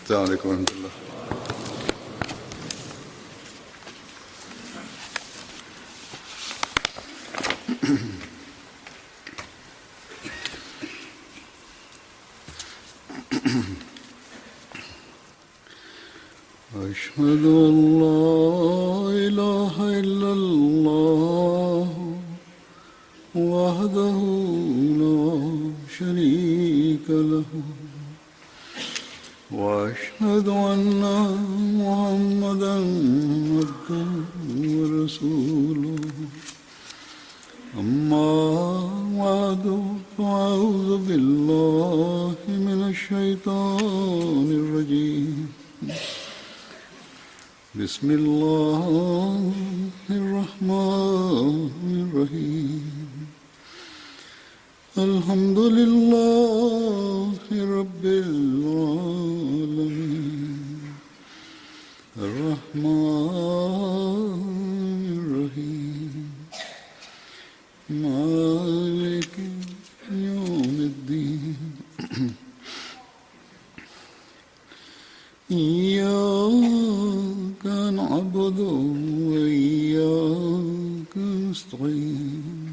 السلام عليكم ورحمة الله. أشهد أن لا إله إلا الله وحده لا شريك له وأشهد أن محمدا عبده ورسوله أما بعد فأعوذ بالله من الشيطان الرجيم بسم الله الرحمن الرحيم الحمد لله رب العالمين الرحمن الرحيم مالك يوم الدين إياك نعبد وإياك نستعين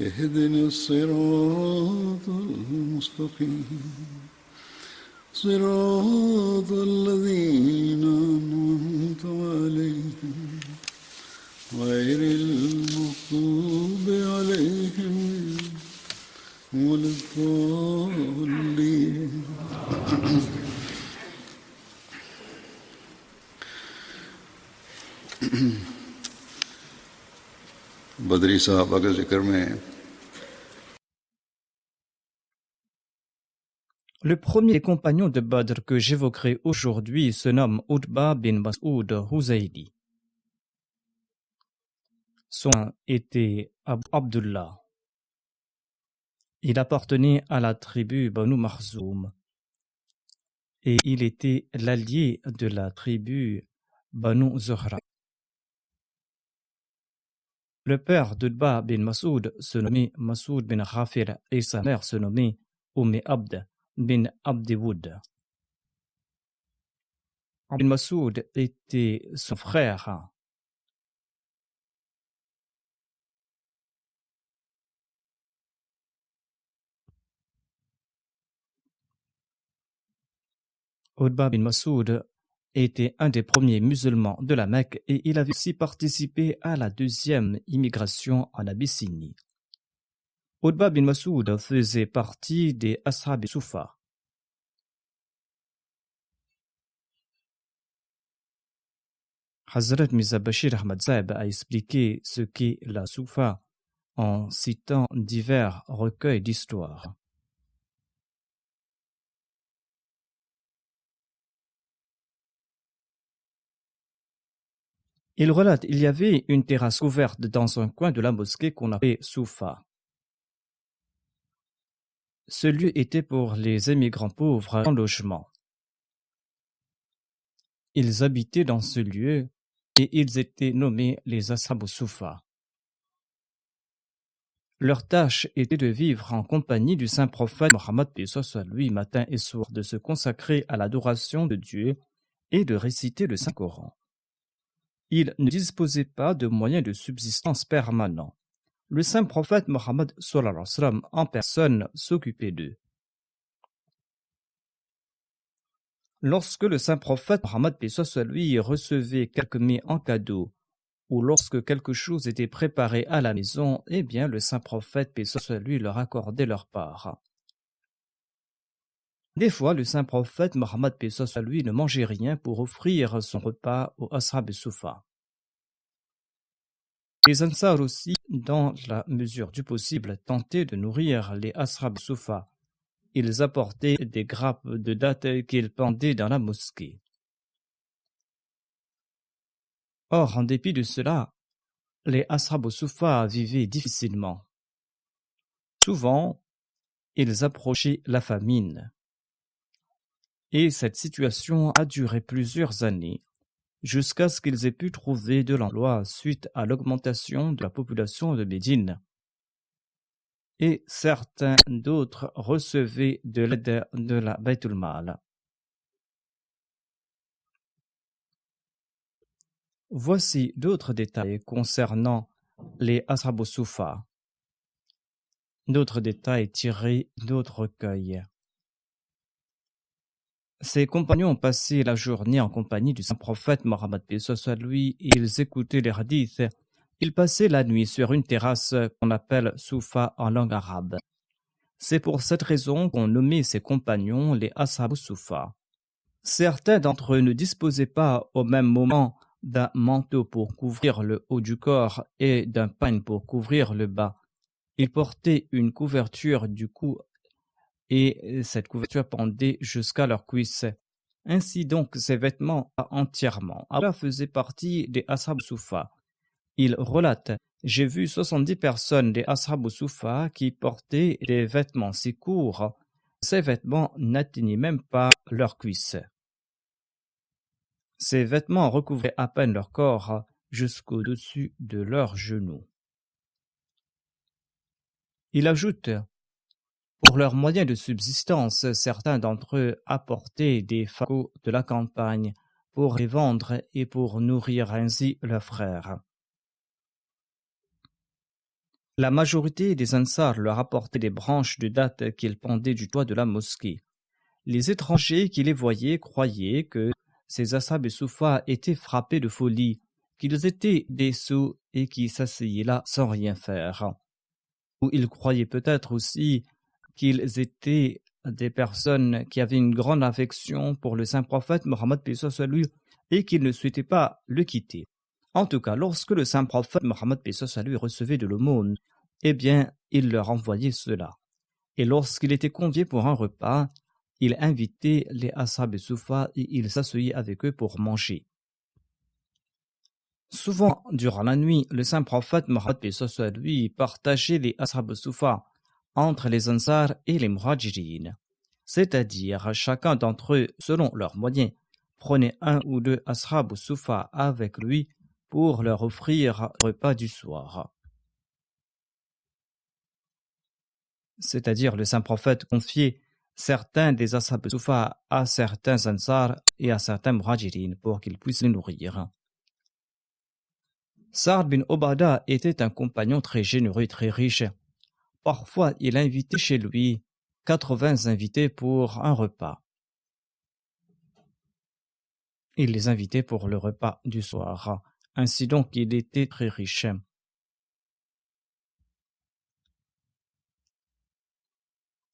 اهدنا الصراط المستقيم صراط الذين أنعمت عليهم غير المغضوب عليهم ولا الضالين. बदरी साहबा के जिक्र में Le premier des compagnons de Badr que j'évoquerai aujourd'hui se nomme Utba bin Mas'ud Huzayli. Son nom était Abu Abdullah. Il appartenait à la tribu Banu Makhzoum et il était l'allié de la tribu Banu Zuhra. Le père d'Utba bin Mas'ud se nommait Mas'ud bin Khafir et sa mère se nommait Abd bin Abdiwood. Bin Mas'ud était son frère. Utba bin Mas'ud était un des premiers musulmans de la Mecque et il avait aussi participé à la deuxième immigration en Abyssinie. Utba bin Mas'ud faisait partie des Ashab Soufa. Hazrat Mirza Bashir Ahmad Sahib a expliqué ce qu'est la Soufa en citant divers recueils d'histoire. Il relate il y avait une terrasse ouverte dans un coin de la mosquée qu'on appelait Soufa. Ce lieu était pour les émigrants pauvres en logement. Ils habitaient dans ce lieu et ils étaient nommés les Ashab Soufa. Leur tâche était de vivre en compagnie du saint prophète Mohammed lui matin et soir, de se consacrer à l'adoration de Dieu et de réciter le Saint-Coran. Ils ne disposaient pas de moyens de subsistance permanents. Le saint prophète Mohammed en personne s'occupait d'eux. Lorsque le saint prophète Mohammed lui recevait quelques mets en cadeau ou lorsque quelque chose était préparé à la maison, eh bien le saint prophète lui leur accordait leur part. Des fois, le saint prophète Mohammed lui ne mangeait rien pour offrir son repas aux Ashab Soufa. Les Ansar aussi, dans la mesure du possible, tentaient de nourrir les Ashab Soufa. Ils apportaient des grappes de dattes qu'ils pendaient dans la mosquée. Or, en dépit de cela, les Ashab Soufa vivaient difficilement. Souvent, ils approchaient la famine. Et cette situation a duré plusieurs années, jusqu'à ce qu'ils aient pu trouver de l'emploi suite à l'augmentation de la population de Médine. Et certains d'autres recevaient de l'aide de la Baytul Mal. Voici d'autres détails concernant les Ashab al-Suffa. D'autres détails tirés d'autres recueils. Ses compagnons passaient la journée en compagnie du saint prophète Mohammed paix soit lui, et ils écoutaient les hadiths. Ils passaient la nuit sur une terrasse qu'on appelle Soufa en langue arabe. C'est pour cette raison qu'on nommait ses compagnons les Ashab al-Suffa. Certains d'entre eux ne disposaient pas au même moment d'un manteau pour couvrir le haut du corps et d'un pagne pour couvrir le bas. Ils portaient une couverture du cou et cette couverture pendait jusqu'à leurs cuisses. Ainsi donc, ces vêtements entièrement. Allah faisait partie des Ashab al-Suffa. Il relate: j'ai vu 70 personnes des Ashab al-Suffa qui portaient des vêtements si courts, ces vêtements n'atteignaient même pas leurs cuisses. Ces vêtements recouvraient à peine leur corps jusqu'au-dessus de leurs genoux. Il ajoute: pour leurs moyens de subsistance, certains d'entre eux apportaient des fagots de la campagne pour les vendre et pour nourrir ainsi leurs frères. La majorité des Ansar leur apportaient des branches de dattes qu'ils pendaient du toit de la mosquée. Les étrangers qui les voyaient croyaient que ces Ashab al-Suffa étaient frappés de folie, qu'ils étaient des sots et qui s'asseyaient là sans rien faire. Ou ils croyaient peut-être aussi qu'ils étaient des personnes qui avaient une grande affection pour le saint prophète Mohammed paix soit lui et qu'ils ne souhaitaient pas le quitter. En tout cas, lorsque le saint prophète Mohammed paix soit lui recevait de l'aumône, eh bien, il leur envoyait cela. Et lorsqu'il était convié pour un repas, il invitait les Ashab al-Suffa et il s'asseyait avec eux pour manger. Souvent, durant la nuit, le saint prophète Mohammed paix soit lui partageait les Ashab al-Suffa entre les Ansar et les Muhajirin. C'est-à-dire, chacun d'entre eux, selon leurs moyens, prenait un ou deux Ashab al-Suffa avec lui pour leur offrir le repas du soir. C'est-à-dire, le saint prophète confiait certains des Ashab al-Suffa à certains Ansar et à certains Muhajirin pour qu'ils puissent les nourrir. Sa'd bin Obada était un compagnon très généreux et très riche. Parfois, il invitait chez lui 80 invités pour un repas. Il les invitait pour le repas du soir. Ainsi donc, il était très riche.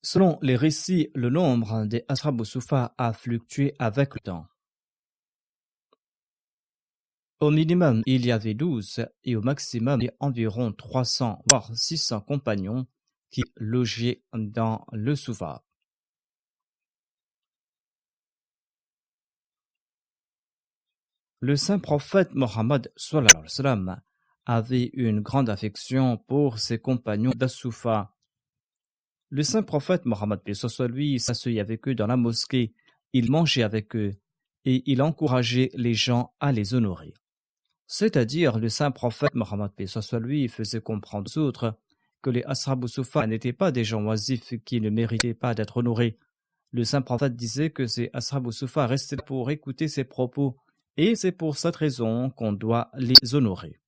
Selon les récits, le nombre des Ashab al-Suffa a fluctué avec le temps. Au minimum, il y avait 12 et au maximum, il y avait environ 300 voire 600 compagnons qui logeaient dans le Soufa. Le saint prophète Mohammed sallallahu alayhi wa sallam avait une grande affection pour ses compagnons d'As-Soufa. Le saint prophète Mohammed lui s'asseyait avec eux dans la mosquée, il mangeait avec eux et il encourageait les gens à les honorer. C'est-à-dire, le saint prophète Mohammed lui faisait comprendre aux autres que les Ashab al-Suffa n'étaient pas des gens oisifs qui ne méritaient pas d'être honorés. Le saint prophète disait que ces Ashab al-Suffa restaient pour écouter ses propos et c'est pour cette raison qu'on doit les honorer.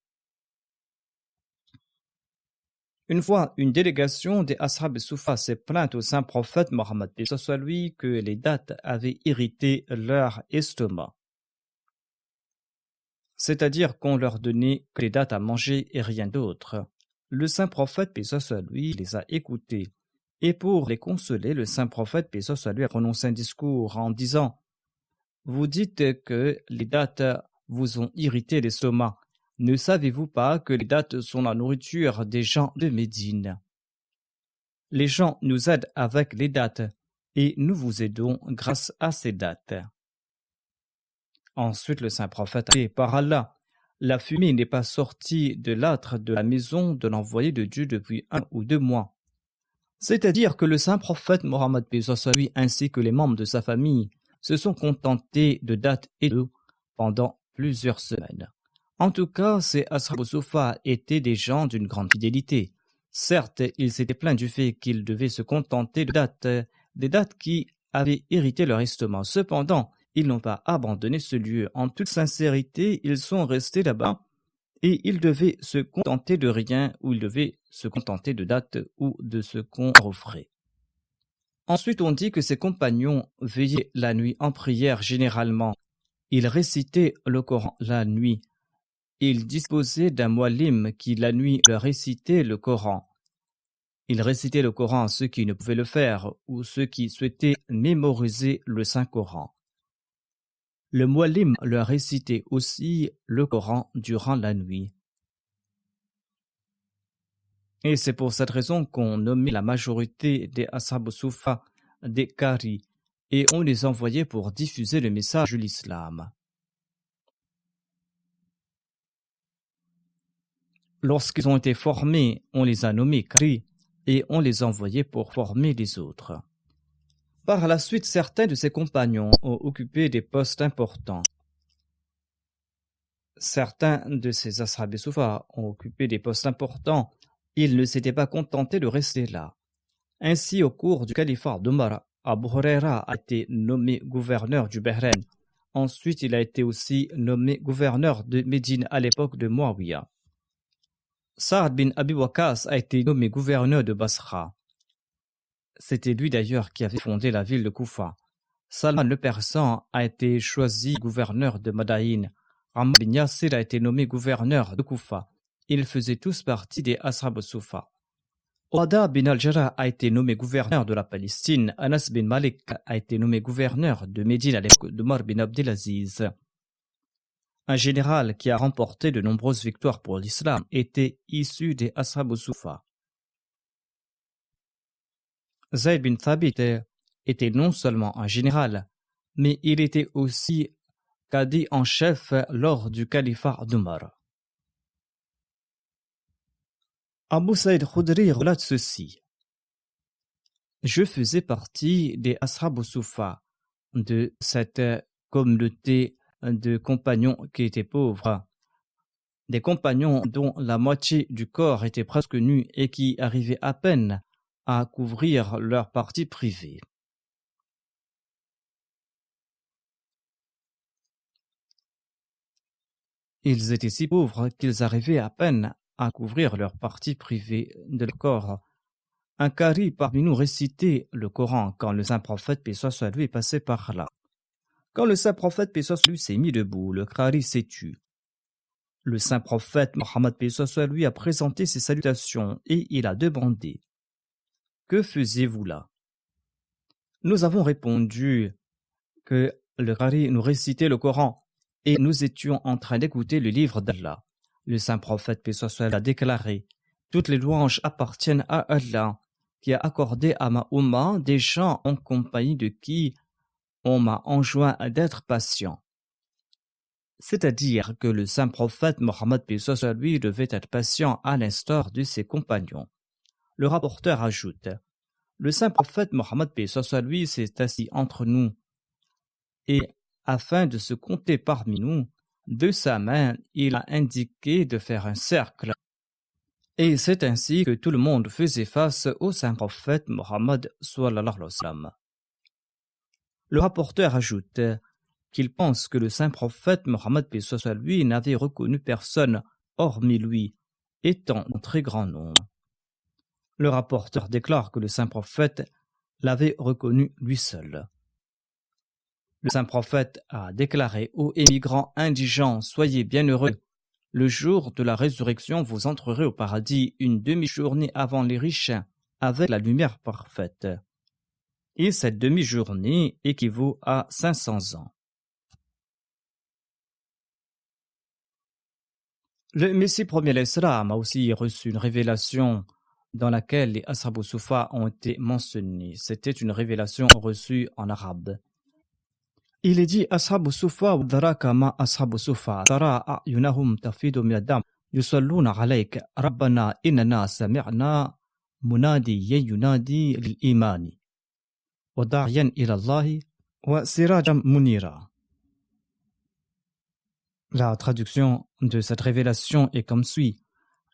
Une fois, une délégation des Ashab al-Suffa s'est plainte au saint prophète Mohammed lui que les dattes avaient irrité leur estomac. C'est-à-dire qu'on leur donnait que les dattes à manger et rien d'autre. Le saint prophète, paix soit lui, les a écoutés. Et pour les consoler, le saint prophète, paix soit lui, a prononcé un discours en disant: vous dites que les dattes vous ont irrité l'estomac. Ne savez-vous pas que les dattes sont la nourriture des gens de Médine? Les gens nous aident avec les dattes et nous vous aidons grâce à ces dattes. Ensuite, le saint prophète a dit: par Allah, la fumée n'est pas sortie de l'âtre de la maison de l'envoyé de Dieu depuis 1 ou 2 mois. C'est-à-dire que le saint prophète Mohammed lui ainsi que les membres de sa famille se sont contentés de dattes et d'eau pendant plusieurs semaines. En tout cas, ces Ashab al-Suffa étaient des gens d'une grande fidélité. Certes, ils s'étaient plaints du fait qu'ils devaient se contenter de dattes, des dattes qui avaient irrité leur estomac. Cependant, ils n'ont pas abandonné ce lieu. En toute sincérité, ils sont restés là-bas et ils devaient se contenter de rien ou ils devaient se contenter de dates ou de ce qu'on leur offrait. Ensuite, on dit que ses compagnons veillaient la nuit en prière généralement. Ils récitaient le Coran la nuit. Ils disposaient d'un muallim qui la nuit leur récitait le Coran. Ils récitaient le Coran à ceux qui ne pouvaient le faire ou ceux qui souhaitaient mémoriser le Saint-Coran. Le muallim leur récitait aussi le Coran durant la nuit. Et c'est pour cette raison qu'on nommait la majorité des Ashab Sufa des Qari et on les envoyait pour diffuser le message de l'islam. Lorsqu'ils ont été formés, on les a nommés Qari et on les envoyait pour former les autres. Par la suite, certains de ses compagnons ont occupé des postes importants. Certains de ces Ashab Sufa ont occupé des postes importants. Ils ne s'étaient pas contentés de rester là. Ainsi, au cours du califat d'Omar, Abu Huraira a été nommé gouverneur du Bahreïn. Ensuite, il a été aussi nommé gouverneur de Médine à l'époque de Muawiyah. Sa'ad bin Abi Waqqas a été nommé gouverneur de Basra. C'était lui d'ailleurs qui avait fondé la ville de Koufa. Salman le Persan a été choisi gouverneur de Madaïn. Ammar bin Yasir a été nommé gouverneur de Koufa. Ils faisaient tous partie des Ashab Sufa. Ubadah bin al-Jarrah a été nommé gouverneur de la Palestine. Anas bin Malik a été nommé gouverneur de Médine à l'époque d'Omar bin Abdelaziz. Un général qui a remporté de nombreuses victoires pour l'islam était issu des Ashab Sufa. Zayd bin Thabit était non seulement un général, mais il était aussi cadi en chef lors du califat d'Omar. Abu Saïd Khudri relate ceci. Je faisais partie des Ashab Sufa, de cette communauté de compagnons qui étaient pauvres, des compagnons dont la moitié du corps était presque nu et qui arrivaient à peine à couvrir leur partie privée. Ils étaient si pauvres qu'ils arrivaient à peine à couvrir leur partie privée de leur corps. Un qari parmi nous récitait le Coran quand le saint prophète paix soit sur lui est passé par là. Quand le saint prophète paix soit sur lui s'est mis debout, le qari s'est tu. Le saint prophète Mohammed paix soit sur lui a présenté ses salutations et il a demandé: que faisiez-vous là? Nous avons répondu que le qari nous récitait le Coran et nous étions en train d'écouter le livre d'Allah. Le saint prophète paix soit sur lui a déclaré: toutes les louanges appartiennent à Allah, qui a accordé à ma Ummah des gens en compagnie de qui on m'a enjoint d'être patient. C'est-à-dire que le saint prophète Mohammed paix soit sur lui devait être patient à l'instar de ses compagnons. Le rapporteur ajoute: le saint prophète Mohammed paix soit sur lui s'est assis entre nous et, afin de se compter parmi nous, de sa main, il a indiqué de faire un cercle. Et c'est ainsi que tout le monde faisait face au saint prophète Mohammed sallallahu alayhi wa sallam. Le rapporteur ajoute qu'il pense que le saint prophète Mohammed paix soit sur lui n'avait reconnu personne hormis lui, étant en très grand nombre. Le rapporteur déclare que le saint prophète l'avait reconnu lui seul. Le saint prophète a déclaré: ô émigrants indigents, soyez bienheureux. Le jour de la résurrection, vous entrerez au paradis une demi-journée avant les riches, avec la lumière parfaite. Et cette demi-journée équivaut à 500 ans. Le Messie premier l'Islam a aussi reçu une révélation dans laquelle les Ashab Sufa ont été mentionnés. C'était une révélation reçue en arabe. Il est dit: Ashab Sufa wa dharaka ma ashab Sufa tara a'yunahum tafidu min ad-dam yusalluna alayka rabbana innana sami'na munadiyan yunadi lil imani wa da'iyan ila Allah wa sirajan munira. La traduction de cette révélation est comme suit: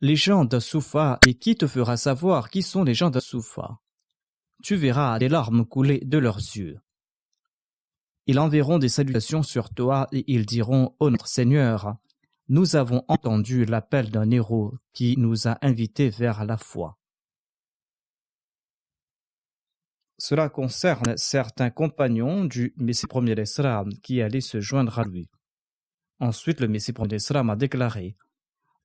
les gens d'As-Sufa, et qui te fera savoir qui sont les gens d'As-Sufa? Tu verras des larmes couler de leurs yeux. Ils enverront des salutations sur toi et ils diront: Ô notre Seigneur, nous avons entendu l'appel d'un héros qui nous a invités vers la foi. Cela concerne certains compagnons du Messie premier d'Islam qui allaient se joindre à lui. Ensuite, le Messie premier d'Islam a déclaré: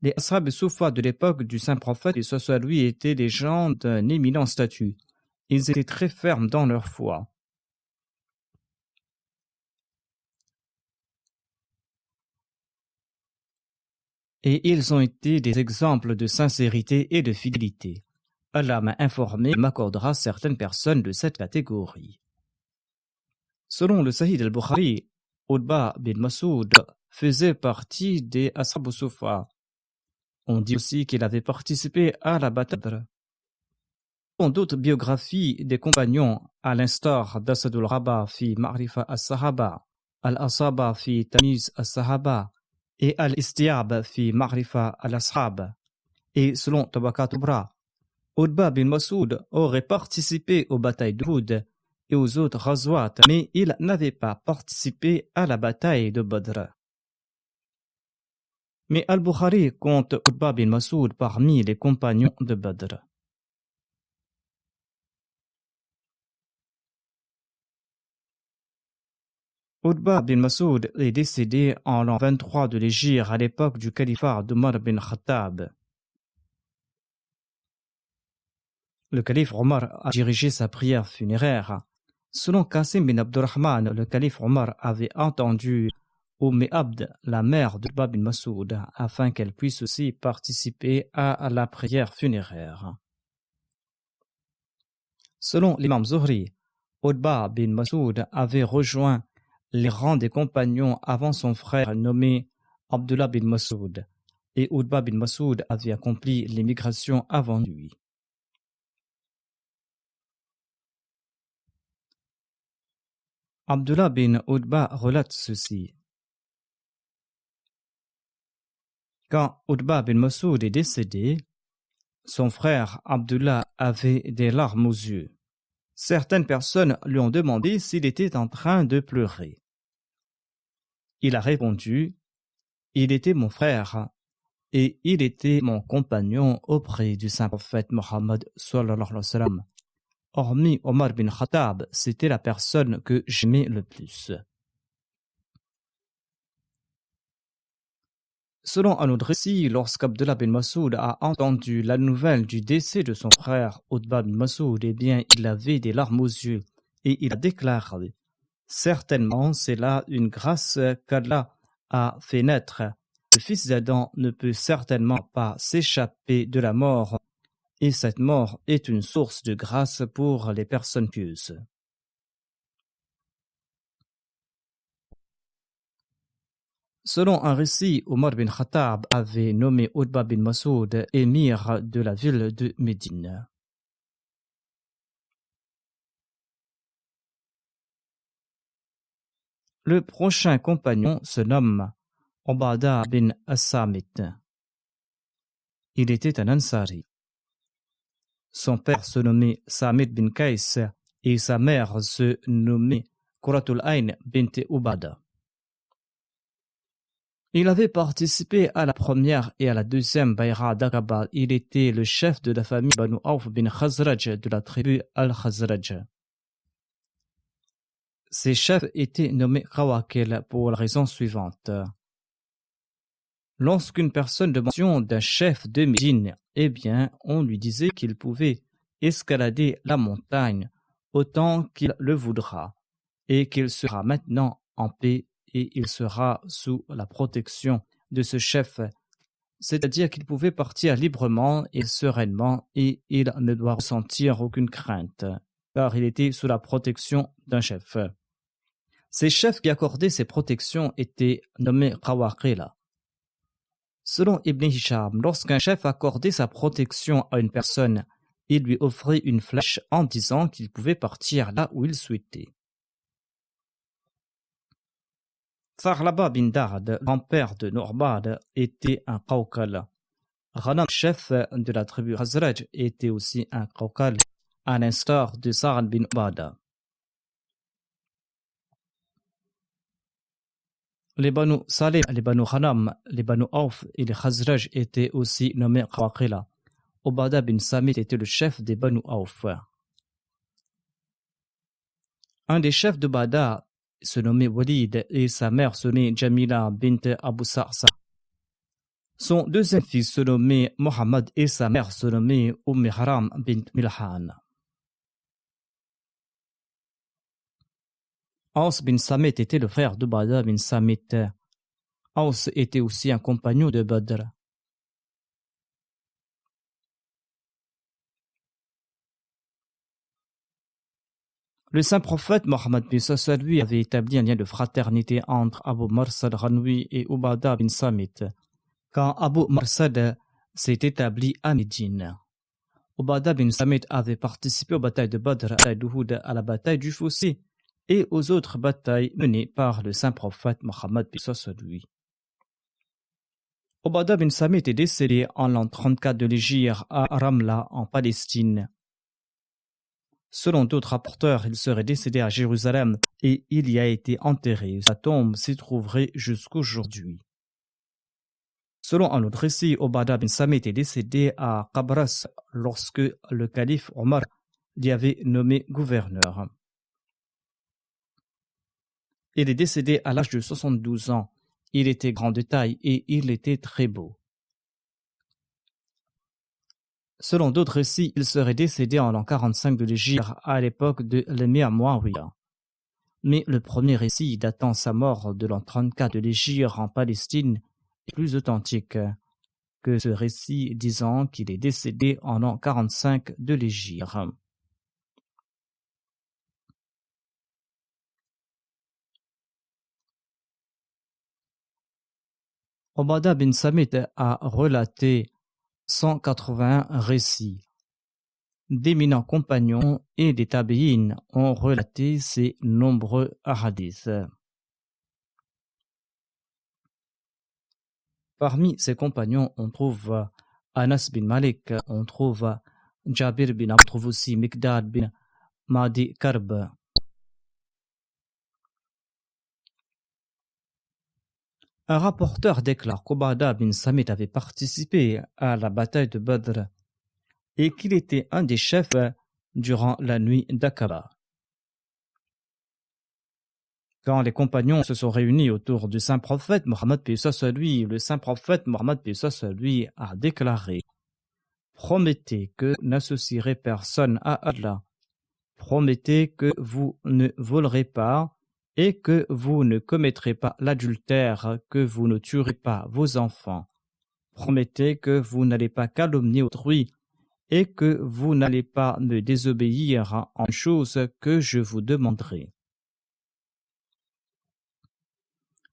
les Ashab et Soufa de l'époque du saint prophète et soit lui étaient des gens d'un éminent statut. Ils étaient très fermes dans leur foi. Et ils ont été des exemples de sincérité et de fidélité. Allah m'a informé et m'accordera certaines personnes de cette catégorie. Selon le Sahih al-Bukhari, Utba bin Masoud faisait partie des Ashab Soufa. On dit aussi qu'il avait participé à la bataille. Dans d'autres biographies des compagnons, à l'instar d'Asadul Rabah fi Ma'rifa as-Sahaba, Al-Asaba fi Tamiz as-Sahaba et Al-Istiab fi Ma'rifa al-Ashab, et selon Tabakat Ubra, Utba bin Masoud aurait participé aux batailles d'Uhud et aux autres Ghazwat, mais il n'avait pas participé à la bataille de Badr. Mais Al-Bukhari compte Utba bin Masoud parmi les compagnons de Badr. Utba bin Masoud est décédé en l'an 23 de l'Hégire à l'époque du califat d'Omar bin Khattab. Le calife Omar a dirigé sa prière funéraire. Selon Qasim bin Abdurrahman, le calife Omar avait entendu Abd, la mère d'Utba bin Masoud, afin qu'elle puisse aussi participer à la prière funéraire. Selon l'imam Zuhri, Utba bin Masoud avait rejoint les rangs des compagnons avant son frère nommé Abdullah bin Masoud, et Utba bin Masoud avait accompli l'émigration avant lui. Abdullah bin Utba relate ceci. Quand Utba bin Masoud est décédé, son frère Abdullah avait des larmes aux yeux. Certaines personnes lui ont demandé s'il était en train de pleurer. Il a répondu: il était mon frère et il était mon compagnon auprès du saint prophète Mohammed sallallahu alayhi wa sallam. Hormis Omar bin Khattab, c'était la personne que j'aimais le plus. Selon un autre récit, lorsqu'Abdullah bin Masoud a entendu la nouvelle du décès de son frère Utba bin Masoud, eh bien, il avait des larmes aux yeux et il a déclaré: certainement, c'est là une grâce qu'Allah a fait naître. Le fils d'Adam ne peut certainement pas s'échapper de la mort, et cette mort est une source de grâce pour les personnes pieuses. Selon un récit, Omar bin Khattab avait nommé Utba bin Masoud émir de la ville de Médine. Le prochain compagnon se nomme Ubadah bin As-Samit. Il était un Ansari. Son père se nommait Samit bin Kais et sa mère se nommait Quratul Ayn bint Ubadah. Il avait participé à la première et à la deuxième Bayra d'Aqaba. Il était le chef de la famille Banu Auf bin Khazraj de la tribu Al-Khazraj. Ces chefs étaient nommés Qawaqil pour la raison suivante. Lorsqu'une personne demandait d'un chef de Médine, eh bien, on lui disait qu'il pouvait escalader la montagne autant qu'il le voudra et qu'il sera maintenant en paix et il sera sous la protection de ce chef, c'est-à-dire qu'il pouvait partir librement et sereinement et il ne doit ressentir aucune crainte, car il était sous la protection d'un chef. Ces chefs qui accordaient ces protections étaient nommés Qawaqila. Selon Ibn Hisham, lorsqu'un chef accordait sa protection à une personne, il lui offrait une flèche en disant qu'il pouvait partir là où il souhaitait. Tharlaba bin Dard, grand-père de Nourbad, était un Qawqal. Ghanam, chef de la tribu Khazraj, était aussi un Qawqal, à l'instar de Sa'ad bin Ubada. Les Banu Salim, les Banu Hanam, les Banu Auf et les Khazraj étaient aussi nommés Qawaqila. Ubadah bin Samit était le chef des Banu Auf. Un des chefs de Bada se nommait Walid et sa mère se nommait Jamila bint Abu Sa'sa. Son deuxième fils se nommait Mohammed et sa mère se nommait Haram bint Milhan. Aus bin Samit était le frère de Bada bin Samit. Aus était aussi un compagnon de Badr. Le saint prophète Mohammed lui avait établi un lien de fraternité entre Abu Marsad Ghanwi et Ubadah bin Samit quand Abu Marsad s'est établi à Médine. Ubadah bin Samit avait participé aux batailles de Badr, à la bataille d'Uhud, à la bataille du Fossé et aux autres batailles menées par le saint prophète Mohammed lui. Ubadah bin Samit est décédé en l'an 34 de l'Hégire à Ramla en Palestine. Selon d'autres rapporteurs, il serait décédé à Jérusalem et il y a été enterré. Sa tombe s'y trouverait jusqu'aujourd'hui. Selon un autre récit, Ubadah bin Samit est décédé à Qabras lorsque le calife Omar l'y avait nommé gouverneur. Il est décédé à l'âge de 72 ans. Il était grand de taille et il était très beau. Selon d'autres récits, il serait décédé en l'an 45 de l'Hégire à l'époque de l'émir Muawiyah. Mais le premier récit datant sa mort de l'an 34 de l'Hégire en Palestine est plus authentique que ce récit disant qu'il est décédé en l'an 45 de l'Hégire. Ubadah bin Samit a relaté 181 récits. D'éminents compagnons et des tabi'in ont relaté ces nombreux hadiths. Parmi ces compagnons, on trouve Anas bin Malik, on trouve Jabir bin Abd, on trouve aussi Miqdad bin Madi Karb. Un rapporteur déclare qu'Ubadah bin Samit avait participé à la bataille de Badr et qu'il était un des chefs durant la nuit d'Aqaba. Quand les compagnons se sont réunis autour du saint prophète Mohammed lui, le saint prophète Mohammed lui a déclaré: promettez que n'associerez personne à Allah, promettez que vous ne volerez pas et que vous ne commettrez pas l'adultère, que vous ne tuerez pas vos enfants. Promettez que vous n'allez pas calomnier autrui et que vous n'allez pas me désobéir en choses que je vous demanderai.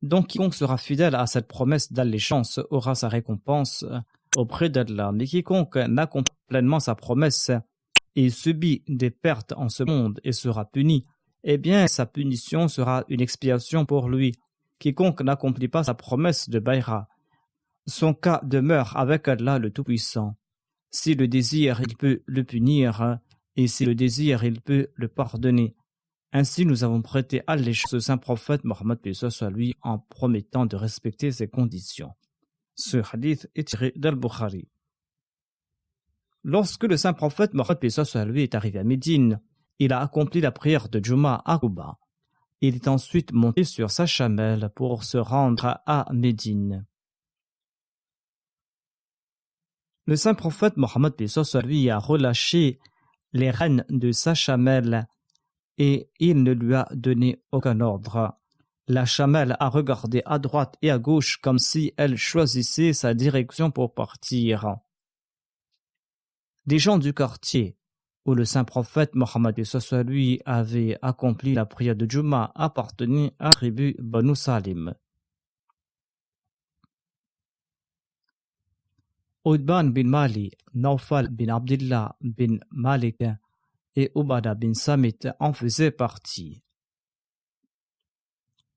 Donc quiconque sera fidèle à cette promesse d'allégeance aura sa récompense auprès d'Allah, mais quiconque n'accomplit pleinement sa promesse et subit des pertes en ce monde et sera puni, eh bien sa punition sera une expiation pour lui. Quiconque n'accomplit pas sa promesse de Bayra, son cas demeure avec Allah le Tout-Puissant. Si le désire, il peut le punir, et si le désire, il peut le pardonner. Ainsi, nous avons prêté allégeance au saint prophète Mohammed lui en promettant de respecter ces conditions. Ce hadith est tiré d'Al-Bukhari. Lorsque le saint prophète Mohammed lui est arrivé à Médine, il a accompli la prière de Juma à Quba. Il est ensuite monté sur sa chamelle pour se rendre à Médine. Le saint prophète Mohammed lui a relâché les rênes de sa chamelle et il ne lui a donné aucun ordre. La chamelle a regardé à droite et à gauche comme si elle choisissait sa direction pour partir. Des gens du quartier où le saint prophète Mohammed lui avait accompli la prière de Juma appartenaient à la tribu Banu Salim. Udban bin Mali, Naufal bin Abdullah bin Malik et Ubadah bin Samit en faisaient partie.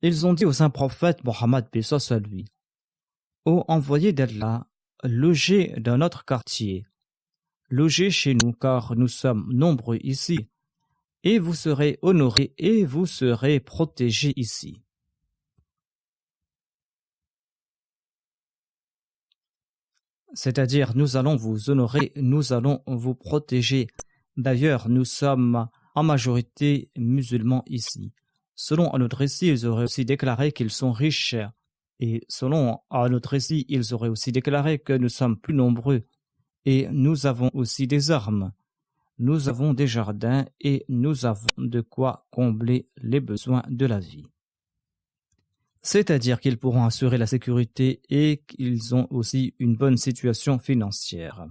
Ils ont dit au saint prophète Mohammed lui: Ô envoyé d'Allah, logez dans notre quartier, logez chez nous car nous sommes nombreux ici, et vous serez honorés et vous serez protégés ici. c'est-à-dire nous allons vous honorer, nous allons vous protéger. D'ailleurs, nous sommes en majorité musulmans ici. Selon un autre récit, ils auraient aussi déclaré qu'ils sont riches. Et selon un autre récit, ils auraient aussi déclaré que nous sommes plus nombreux. Et nous avons aussi des armes. Nous avons des jardins et nous avons de quoi combler les besoins de la vie. C'est-à-dire qu'ils pourront assurer la sécurité et qu'ils ont aussi une bonne situation financière.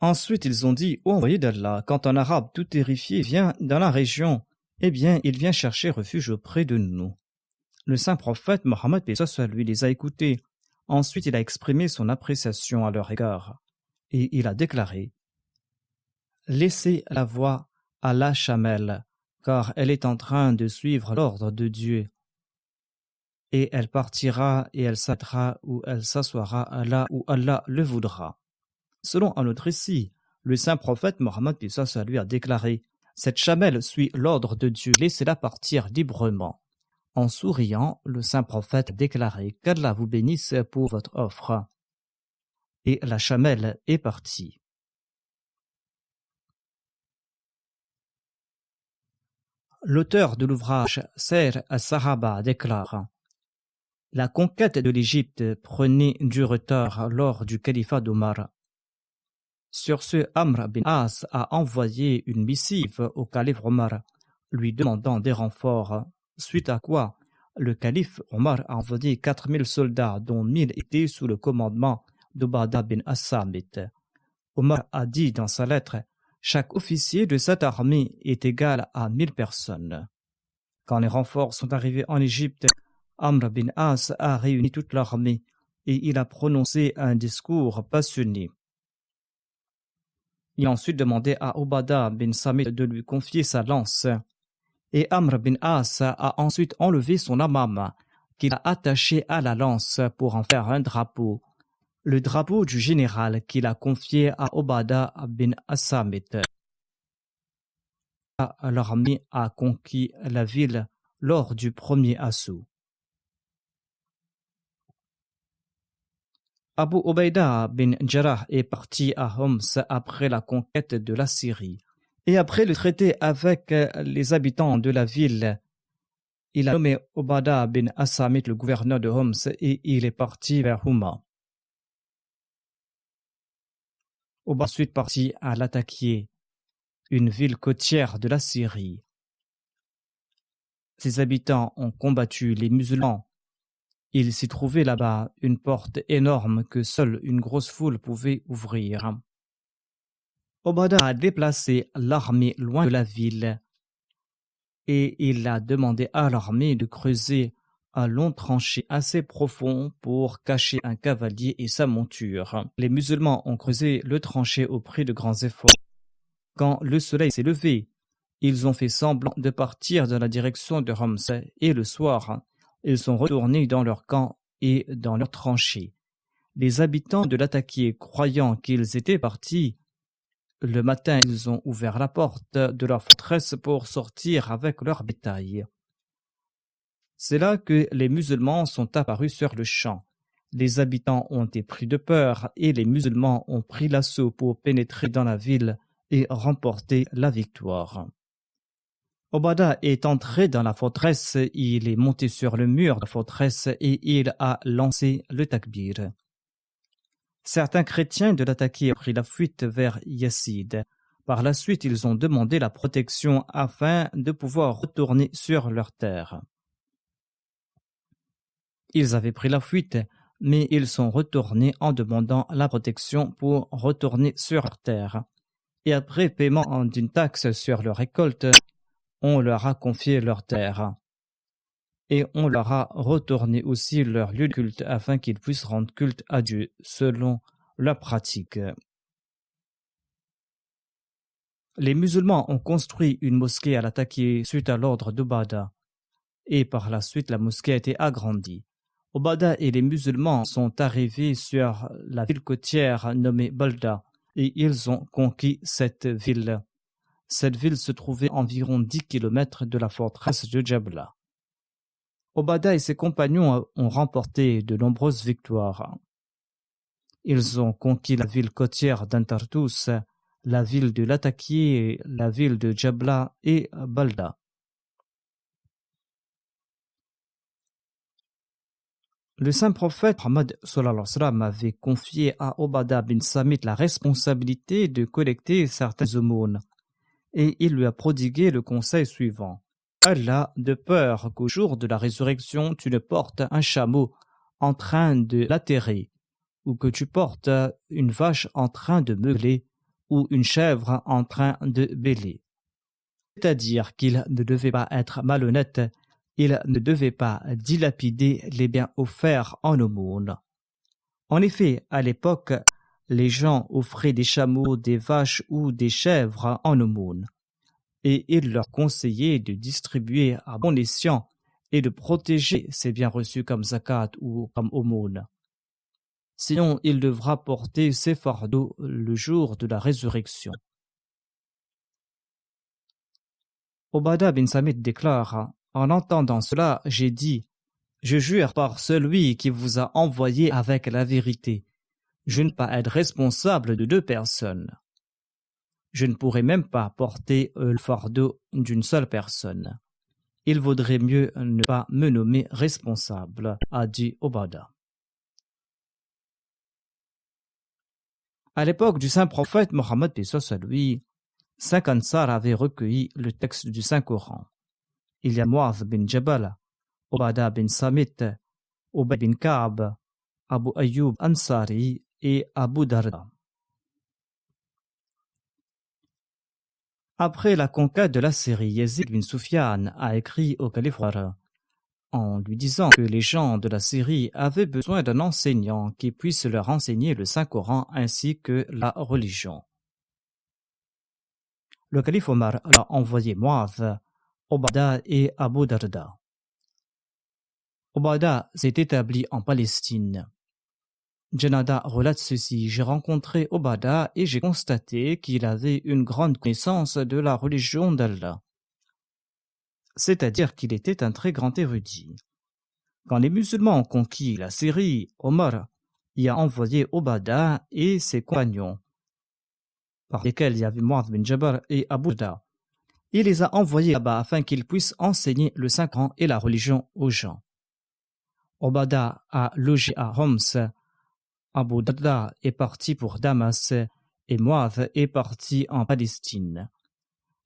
Ensuite, ils ont dit, ô envoyé d'Allah, quand un arabe tout terrifié vient dans la région, eh bien, il vient chercher refuge auprès de nous. Le saint prophète Mohammed lui les a écoutés. Ensuite, il a exprimé son appréciation à leur égard. Et il a déclaré, laissez la voie à la chamelle, car elle est en train de suivre l'ordre de Dieu. Et elle partira et elle s'arrêtera ou elle s'assoira là où Allah le voudra. Selon un autre récit, le saint prophète Mohammed lui a déclaré, cette chamelle suit l'ordre de Dieu, laissez-la partir librement. En souriant, le saint prophète a déclaré qu'Allah vous bénisse pour votre offre. Et la chamelle est partie. L'auteur de l'ouvrage Sayr al-Sahaba déclare: la conquête de l'Égypte prenait du retard lors du califat d'Omar. Sur ce, Amr bin As a envoyé une missive au calife Omar, lui demandant des renforts, suite à quoi le calife Omar a envoyé 4000 soldats, dont 1000 étaient sous le commandement d'Ubadah bin As-Samit. Omar a dit dans sa lettre: chaque officier de cette armée est égal à 1000 personnes. Quand les renforts sont arrivés en Égypte, Amr bin As a réuni toute l'armée et il a prononcé un discours passionné. Il a ensuite demandé à Ubadah bin Samit de lui confier sa lance. Et Amr bin As a ensuite enlevé son amam qu'il a attaché à la lance pour en faire un drapeau. Le drapeau du général qu'il a confié à Ubadah bin As-Samit. L'armée a conquis la ville lors du premier assaut. Abu Ubaïda bin Jarrah est parti à Homs après la conquête de la Syrie. Et après le traité avec les habitants de la ville, il a nommé Ubadah bin As-Samit le gouverneur de Homs et il est parti vers Houma. Ubadah est ensuite parti à Latakia, une ville côtière de la Syrie. Ses habitants ont combattu les musulmans. Il s'y trouvait là-bas une porte énorme que seule une grosse foule pouvait ouvrir. Ubadah a déplacé l'armée loin de la ville et il a demandé à l'armée de creuser un long tranché assez profond pour cacher un cavalier et sa monture. Les musulmans ont creusé le tranché au prix de grands efforts. Quand le soleil s'est levé, ils ont fait semblant de partir dans la direction de Homs et le soir, ils sont retournés dans leur camp et dans leurs tranchées. Les habitants de Latakia, croyant qu'ils étaient partis, le matin, ils ont ouvert la porte de leur forteresse pour sortir avec leur bétail. C'est là que les musulmans sont apparus sur le champ. Les habitants ont été pris de peur et les musulmans ont pris l'assaut pour pénétrer dans la ville et remporter la victoire. Ubadah est entré dans la forteresse, il est monté sur le mur de la forteresse et il a lancé le takbir. Certains chrétiens de Latakia ont pris la fuite vers Yazid. Par la suite, ils ont demandé la protection afin de pouvoir retourner sur leur terre. Ils avaient pris la fuite, mais ils sont retournés en demandant la protection pour retourner sur leur terre. Et après paiement d'une taxe sur leur récolte, on leur a confié leur terre. Et on leur a retourné aussi leur lieu de culte afin qu'ils puissent rendre culte à Dieu selon leur pratique. Les musulmans ont construit une mosquée à Latakia suite à l'ordre d'Ubadah. Et par la suite, la mosquée a été agrandie. Ubadah et les musulmans sont arrivés sur la ville côtière nommée Balda et ils ont conquis cette ville. Cette ville se trouvait à environ 10 km de la forteresse de Jabla. Ubadah et ses compagnons ont remporté de nombreuses victoires. Ils ont conquis la ville côtière d'Antartus, la ville de Latakia, la ville de Jabla et Balda. Le saint prophète Muhammad sallallahu alayhi wa sallam avait confié à Obada bin Samit la responsabilité de collecter certaines aumônes et il lui a prodigué le conseil suivant. Allah, de peur qu'au jour de la résurrection tu ne portes un chameau en train de l'atterrer, ou que tu portes une vache en train de meugler, ou une chèvre en train de bêler. C'est-à-dire qu'il ne devait pas être malhonnête, il ne devait pas dilapider les biens offerts en aumône. En effet, à l'époque, les gens offraient des chameaux, des vaches ou des chèvres en aumône, et il leur conseillait de distribuer à bon escient et de protéger ces biens reçus comme zakat ou comme aumône. Sinon, il devra porter ses fardeaux le jour de la résurrection. Obada bin Samit déclare, en entendant cela, j'ai dit, je jure par celui qui vous a envoyé avec la vérité, je ne peux pas être responsable de 2 personnes. Je ne pourrais même pas porter le fardeau d'une seule personne. Il vaudrait mieux ne pas me nommer responsable, a dit Obada. À l'époque du saint prophète Mohammed lui, 5 Ansar avaient recueilli le texte du Saint-Coran. Il y a Mu'adh bin Jabal, Obada bin Samit, Ubay bin Ka'b, Abu Ayyub Ansari et Abu Darda. Après la conquête de la Syrie, Yazid bin Sufyan a écrit au calife Omar en lui disant que les gens de la Syrie avaient besoin d'un enseignant qui puisse leur enseigner le Saint-Coran ainsi que la religion. Le calife Omar a envoyé Mu'adh, Obada et Abu Darda. Obada s'est établi en Palestine. Janada relate ceci, j'ai rencontré Obada et j'ai constaté qu'il avait une grande connaissance de la religion d'Allah. C'est-à-dire qu'il était un très grand érudit. Quand les musulmans ont conquis la Syrie, Omar y a envoyé Obada et ses compagnons, par lesquels il y avait Mu'adh bin Jabal et Abu Darda. Il les a envoyés là-bas afin qu'ils puissent enseigner le Saint-Coran et la religion aux gens. Obada a logé à Homs, Abu Darda est parti pour Damas et Mu'adh est parti en Palestine.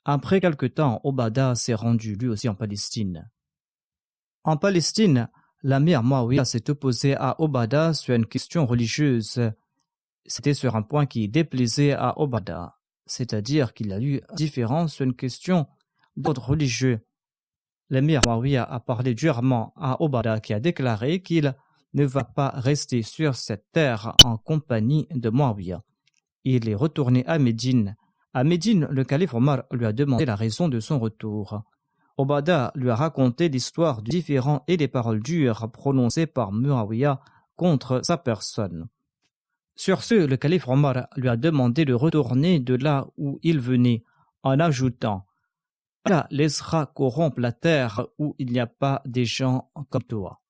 Après quelque temps, Obada s'est rendu lui aussi en Palestine. En Palestine, l'amir Muawiyah s'est opposé à Obada sur une question religieuse. C'était sur un point qui déplaisait à Obada, c'est-à-dire qu'il y a eu différence sur une question d'ordre religieux. L'amir Muawiyah a parlé durement à Obada qui a déclaré qu'il ne va pas rester sur cette terre en compagnie de Muawiyah. Il est retourné à Médine. À Médine, le calife Omar lui a demandé la raison de son retour. Obada lui a raconté l'histoire du différend et des paroles dures prononcées par Muawiyah contre sa personne. Sur ce, le calife Omar lui a demandé de retourner de là où il venait, en ajoutant « Allah laissera corrompre la terre où il n'y a pas des gens comme toi ».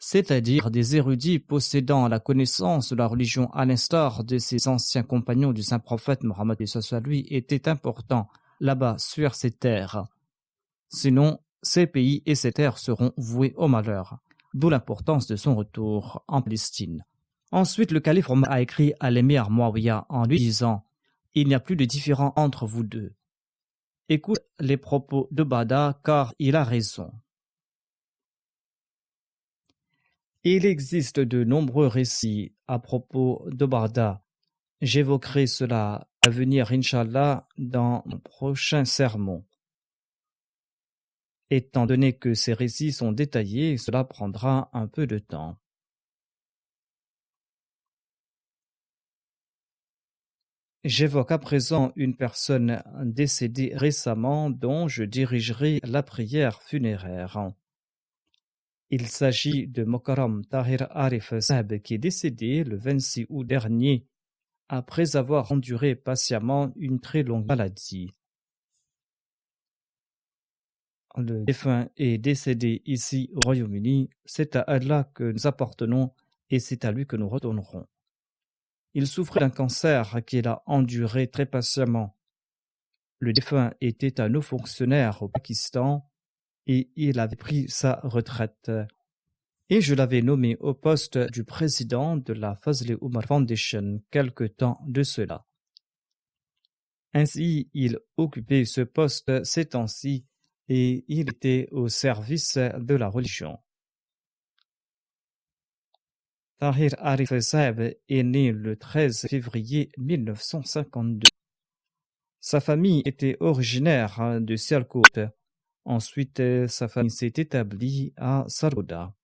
C'est-à-dire des érudits possédant la connaissance de la religion à l'instar de ses anciens compagnons du saint prophète Mohammed lui était important là-bas sur ces terres. Sinon, ces pays et ces terres seront voués au malheur, d'où l'importance de son retour en Palestine. Ensuite, le calife Omar a écrit à l'émir Muawiyah en lui disant « Il n'y a plus de différend entre vous deux. Écoute les propos d'Obada car il a raison. » Il existe de nombreux récits à propos d'Obada. J'évoquerai cela à venir, Inch'Allah, dans mon prochain sermon. Étant donné que ces récits sont détaillés, cela prendra un peu de temps. J'évoque à présent une personne décédée récemment dont je dirigerai la prière funéraire. Il s'agit de Mokaram Tahir Arif Saheb qui est décédé le 26 août dernier après avoir enduré patiemment une très longue maladie. Le défunt est décédé ici au Royaume-Uni. C'est à Allah que nous appartenons et c'est à lui que nous retournerons. Il souffrait d'un cancer qu'il a enduré très patiemment. Le défunt était un haut fonctionnaire au Pakistan et il avait pris sa retraite. Et je l'avais nommé au poste du président de la Fazl Umar Foundation quelque temps de cela. Ainsi, il occupait ce poste ces temps-ci et il était au service de la religion. Tahir Arif Saeb est né le 13 février 1952. Sa famille était originaire de Sialkot. Ensuite, sa famille s'est établie à Saroda.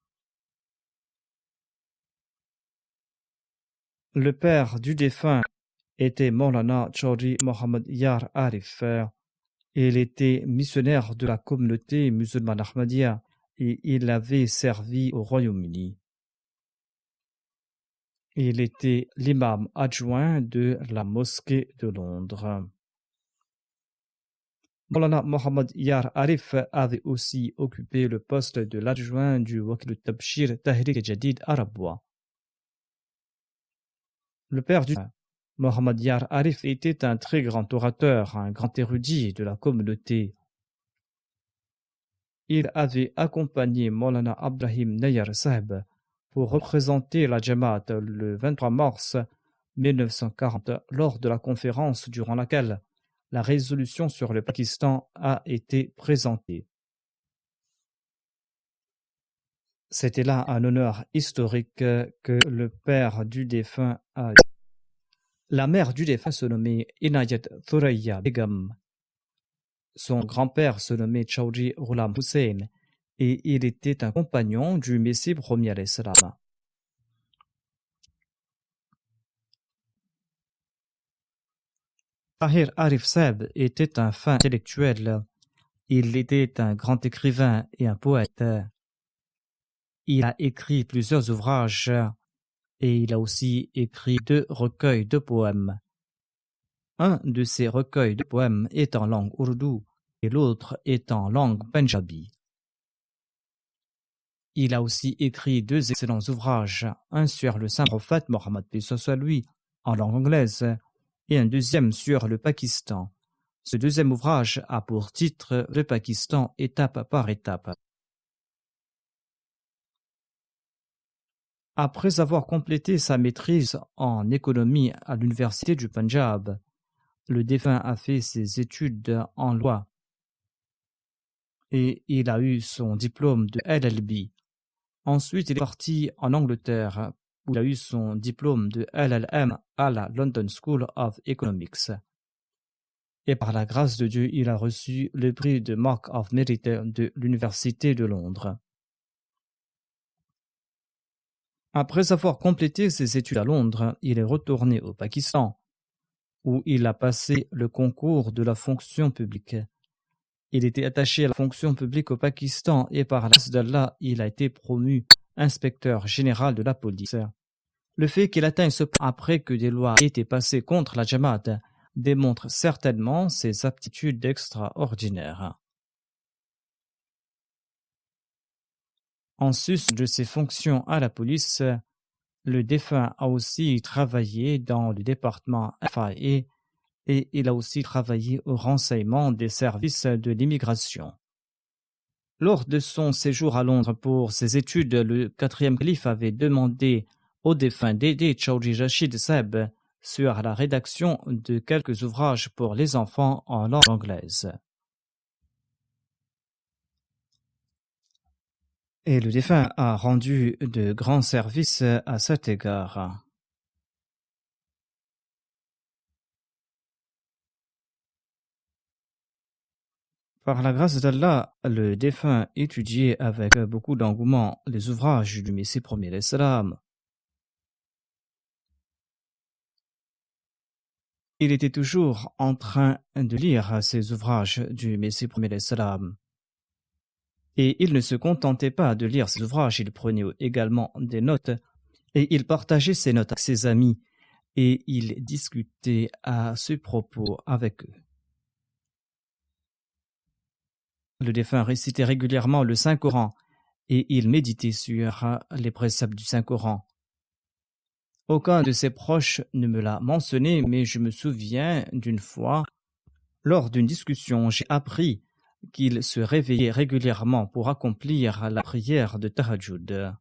Le père du défunt était Maulana Chaudhry Mohammad Yar Arif. Il était missionnaire de la communauté musulmane Ahmadiyya et il avait servi au Royaume-Uni. Il était l'imam adjoint de la mosquée de Londres. Maulana Mohammad Yar Arif avait aussi occupé le poste de l'adjoint du Wakil Tabshir Tahrik Jadid Arabwa. Le père du Mohammad Yar Arif était un très grand orateur, un grand érudit de la communauté. Il avait accompagné Maulana Abdrahim Nayar Sahib pour représenter la Jamaat le 23 mars 1940 lors de la conférence durant laquelle la résolution sur le Pakistan a été présentée. C'était là un honneur historique que le père du défunt a eu. La mère du défunt se nommait Inayat Thuraya Begum. Son grand-père se nommait Chaudhry Ghulam Hussain et il était un compagnon du Messie premier alayhi salam. Tahir Arif Saeb était un fin intellectuel. Il était un grand écrivain et un poète. Il a écrit plusieurs ouvrages et il a aussi écrit 2 recueils de poèmes. Un de ces recueils de poèmes est en langue ourdou et l'autre est en langue punjabi. Il a aussi écrit 2 excellents ouvrages, un sur le saint prophète Mohammed paix soit lui en langue anglaise et un deuxième sur le Pakistan. Ce deuxième ouvrage a pour titre Le Pakistan étape par étape. Après avoir complété sa maîtrise en économie à l'université du Punjab, le défunt a fait ses études en loi et il a eu son diplôme de LLB. Ensuite, il est parti en Angleterre où il a eu son diplôme de LLM à la London School of Economics. Et par la grâce de Dieu, il a reçu le prix de Mark of Merit de l'Université de Londres. Après avoir complété ses études à Londres, il est retourné au Pakistan, où il a passé le concours de la fonction publique. Il était attaché à la fonction publique au Pakistan et par la grâce d'Allah, il a été promu inspecteur général de la police. Le fait qu'il atteigne ce point après que des lois aient été passées contre la Jamaat démontre certainement ses aptitudes extraordinaires. En sus de ses fonctions à la police, le défunt a aussi travaillé dans le département FIA et il a aussi travaillé au renseignement des services de l'immigration. Lors de son séjour à Londres pour ses études, le 4e calife avait demandé au défunt d'aider Chaudhry Rashid Saeb sur la rédaction de quelques ouvrages pour les enfants en langue anglaise. Et le défunt a rendu de grands services à cet égard. Par la grâce d'Allah, le défunt étudiait avec beaucoup d'engouement les ouvrages du Messie premier l'Islam. Il était toujours en train de lire ces ouvrages du Messie premier l'Islam. Et il ne se contentait pas de lire ces ouvrages, il prenait également des notes et il partageait ces notes avec ses amis et il discutait à ce propos avec eux. Le défunt récitait régulièrement le Saint-Coran et il méditait sur les préceptes du Saint-Coran. Aucun de ses proches ne me l'a mentionné, mais je me souviens d'une fois, lors d'une discussion, j'ai appris qu'il se réveillait régulièrement pour accomplir la prière de Tahajjud.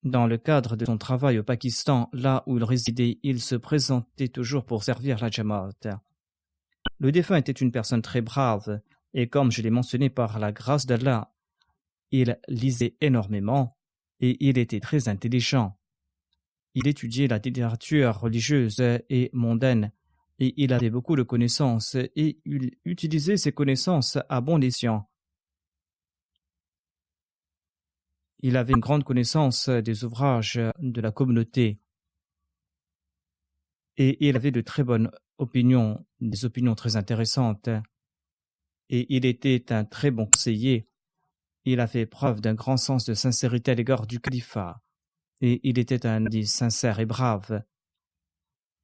Dans le cadre de son travail au Pakistan, là où il résidait, il se présentait toujours pour servir la Jamaat. Le défunt était une personne très brave, et comme je l'ai mentionné, par la grâce d'Allah, il lisait énormément et il était très intelligent. Il étudiait la littérature religieuse et mondaine et il avait beaucoup de connaissances et il utilisait ces connaissances à bon escient. Il avait une grande connaissance des ouvrages de la communauté et il avait de très bonnes opinions, des opinions très intéressantes. Et il était un très bon conseiller. Il a fait preuve d'un grand sens de sincérité à l'égard du califat. Et il était un homme sincère et brave.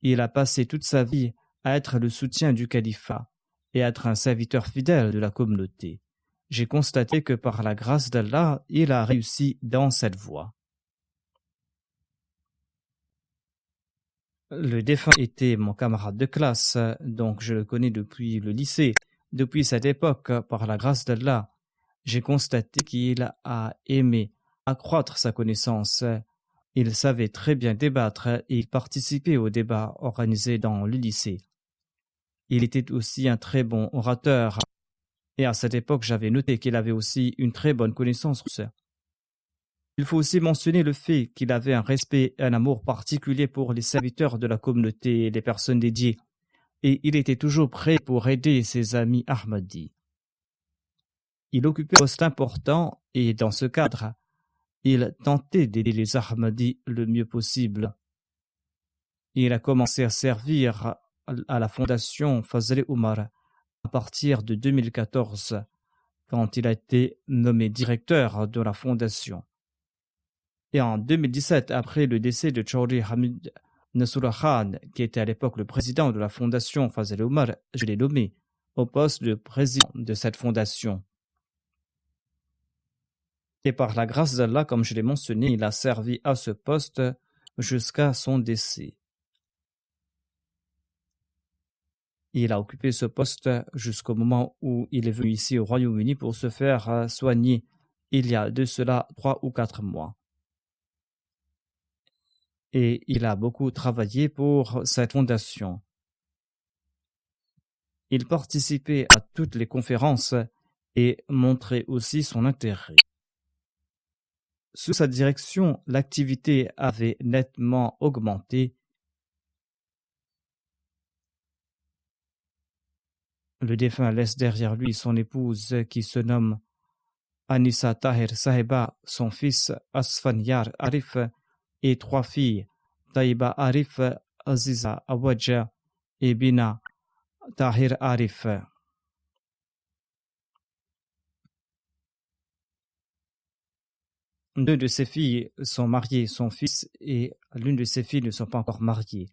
Il a passé toute sa vie à être le soutien du califat et à être un serviteur fidèle de la communauté. J'ai constaté que par la grâce d'Allah, il a réussi dans cette voie. Le défunt était mon camarade de classe, donc je le connais depuis le lycée. Depuis cette époque, par la grâce d'Allah, j'ai constaté qu'il a aimé accroître sa connaissance. Il savait très bien débattre et il participait aux débats organisés dans le lycée. Il était aussi un très bon orateur. Et à cette époque, j'avais noté qu'il avait aussi une très bonne connaissance russe. Il faut aussi mentionner le fait qu'il avait un respect et un amour particulier pour les serviteurs de la communauté et les personnes dédiées. Et il était toujours prêt pour aider ses amis Ahmadis. Il occupait un poste important et dans ce cadre, il tentait d'aider les Ahmadis le mieux possible. Il a commencé à servir à la fondation Fazl Umar à partir de 2014, quand il a été nommé directeur de la fondation. Et en 2017, après le décès de Chaudhry Hamid Nasrullah Khan, qui était à l'époque le président de la fondation Fazl Umar, je l'ai nommé au poste de président de cette fondation. Et par la grâce d'Allah, comme je l'ai mentionné, il a servi à ce poste jusqu'à son décès. Il a occupé ce poste jusqu'au moment où il est venu ici au Royaume-Uni pour se faire soigner il y a de cela 3 ou 4 mois. Et il a beaucoup travaillé pour cette fondation. Il participait à toutes les conférences et montrait aussi son intérêt. Sous sa direction, l'activité avait nettement augmenté. Le défunt laisse derrière lui son épouse qui se nomme Anissa Tahir Sahiba, son fils Asfanyar Arif et 3 filles, Taiba Arif, Aziza Awadja et Bina Tahir Arif. Deux de ses filles sont mariées, son fils et l'une de ses filles ne sont pas encore mariées.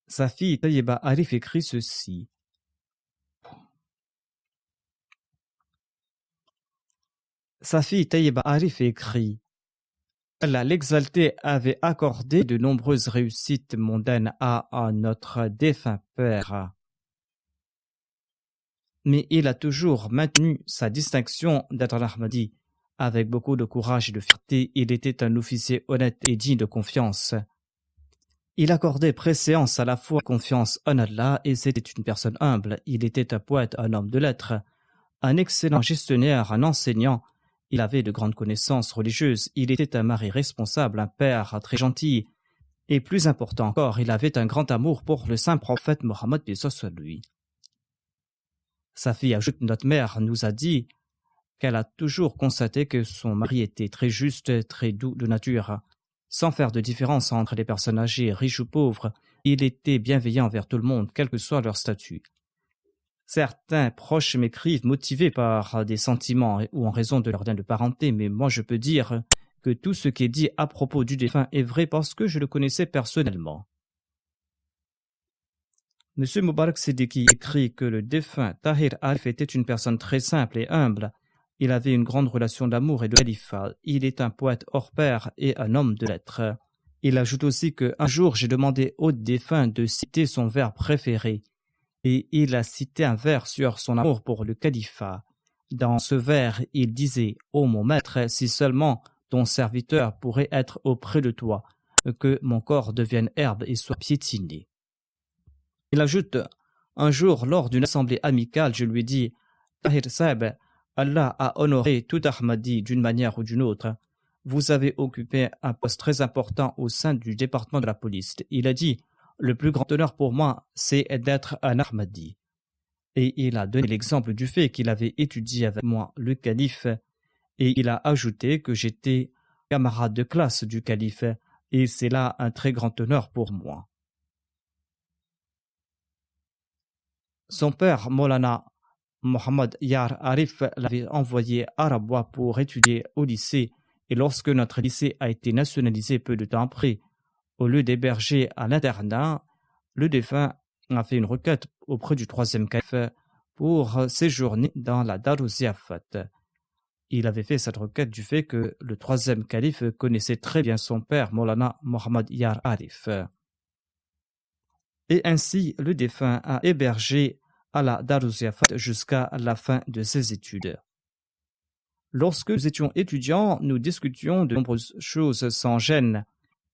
Sa fille Taiba Arif écrit ceci. Sa fille Taiba Arif écrit: Allah l'exalté avait accordé de nombreuses réussites mondaines à notre défunt père. Mais il a toujours maintenu sa distinction d'être un Ahmadi. Avec beaucoup de courage et de fierté, il était un officier honnête et digne de confiance. Il accordait préséance à la foi et confiance en Allah et c'était une personne humble. Il était un poète, un homme de lettres, un excellent gestionnaire, un enseignant. Il avait de grandes connaissances religieuses. Il était un mari responsable, un père très gentil. Et plus important encore, il avait un grand amour pour le saint prophète Mohammed b.s. lui. Sa fille ajoute: notre mère nous a dit qu'elle a toujours constaté que son mari était très juste, très doux de nature. Sans faire de différence entre les personnes âgées, riches ou pauvres, il était bienveillant envers tout le monde, quel que soit leur statut. Certains proches m'écrivent motivés par des sentiments ou en raison de leur lien de parenté, mais moi je peux dire que tout ce qui est dit à propos du défunt est vrai parce que je le connaissais personnellement. M. Mubarak Siddiqui écrit que le défunt Tahir Arif était une personne très simple et humble, Il avait une grande relation d'amour et de califat. Il est un poète hors pair et un homme de lettres. Il ajoute aussi qu'un jour, j'ai demandé au défunt de citer son vers préféré. Et il a cité un vers sur son amour pour le califat. Dans ce vers, il disait « Ô mon maître, si seulement ton serviteur pourrait être auprès de toi, que mon corps devienne herbe et soit piétiné. » Il ajoute « Un jour, lors d'une assemblée amicale, je lui dis « Tahir Saeb, Allah a honoré tout Ahmadi d'une manière ou d'une autre. Vous avez occupé un poste très important au sein du département de la police. » Il a dit « Le plus grand honneur pour moi, c'est d'être un Ahmadi. » Et il a donné l'exemple du fait qu'il avait étudié avec moi le calife, et il a ajouté que j'étais camarade de classe du calife, et c'est là un très grand honneur pour moi. Son père, Maulana Mohammad Yar Arif, l'avait envoyé à Rabwa pour étudier au lycée, et lorsque notre lycée a été nationalisé peu de temps après, au lieu d'héberger à l'internat, le défunt a fait une requête auprès du troisième calife pour séjourner dans la Darou Ziafat. Il avait fait cette requête du fait que le troisième calife connaissait très bien son père, Maulana Mohammad Yar Arif. Et ainsi, le défunt a hébergé à la Darou Ziafat jusqu'à la fin de ses études. Lorsque nous étions étudiants, nous discutions de nombreuses choses sans gêne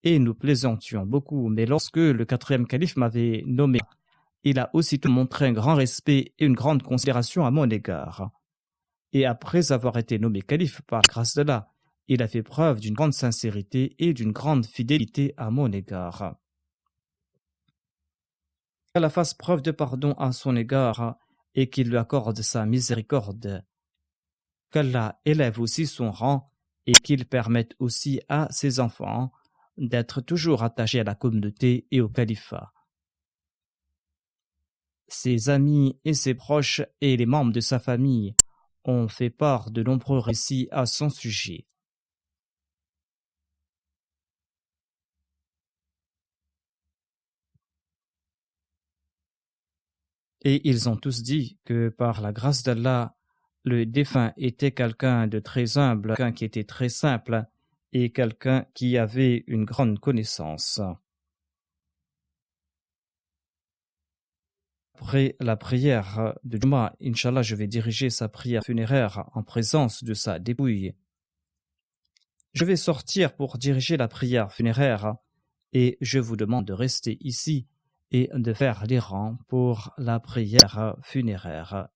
et nous plaisantions beaucoup, mais lorsque le quatrième calife m'avait nommé, il a aussitôt montré un grand respect et une grande considération à mon égard. Et après avoir été nommé calife par grâce d'Allah, il a fait preuve d'une grande sincérité et d'une grande fidélité à mon égard. Qu'Allah fasse preuve de pardon à son égard et qu'il lui accorde sa miséricorde. Qu'Allah élève aussi son rang et qu'il permette aussi à ses enfants d'être toujours attachés à la communauté et au califat. Ses amis et ses proches et les membres de sa famille ont fait part de nombreux récits à son sujet. Et ils ont tous dit que par la grâce d'Allah, le défunt était quelqu'un de très humble, quelqu'un qui était très simple et quelqu'un qui avait une grande connaissance. Après la prière de Juma, Inch'Allah, je vais diriger sa prière funéraire en présence de sa dépouille. Je vais sortir pour diriger la prière funéraire et je vous demande de rester ici et de faire les rangs pour la prière funéraire.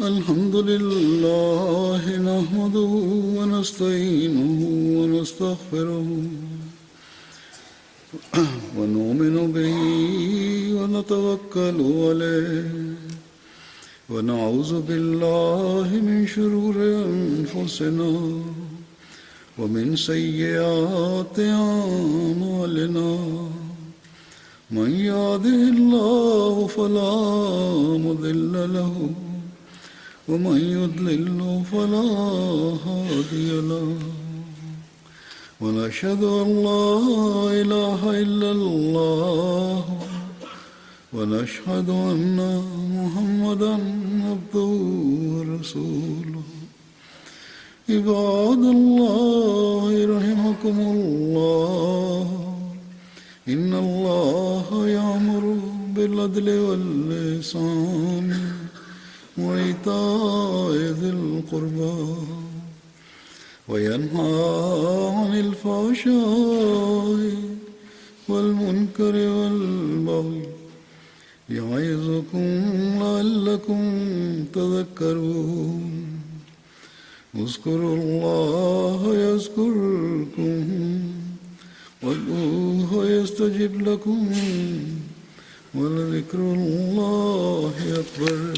الحمد لله نحمده ونستعينه ونستغفره ونؤمن به ونتوكل عليه ونعوذ بالله من شرور أنفسنا ومن سيئات أعمالنا من يهده الله فلا مضل له ومن يضلل فلا هادي له ونشهد أن لا إله إلا الله ونشهد أن محمدا عبده ورسوله عباد الله رحمكم الله إن الله يأمر بالعدل والإحسان وإيتاء ذي القربى وينهى عن الفحشاء والمنكر والبغي يعظكم لعلكم تذكرون اذكروا الله يذكركم وادعوه يستجب لكم ولذكر الله أكبر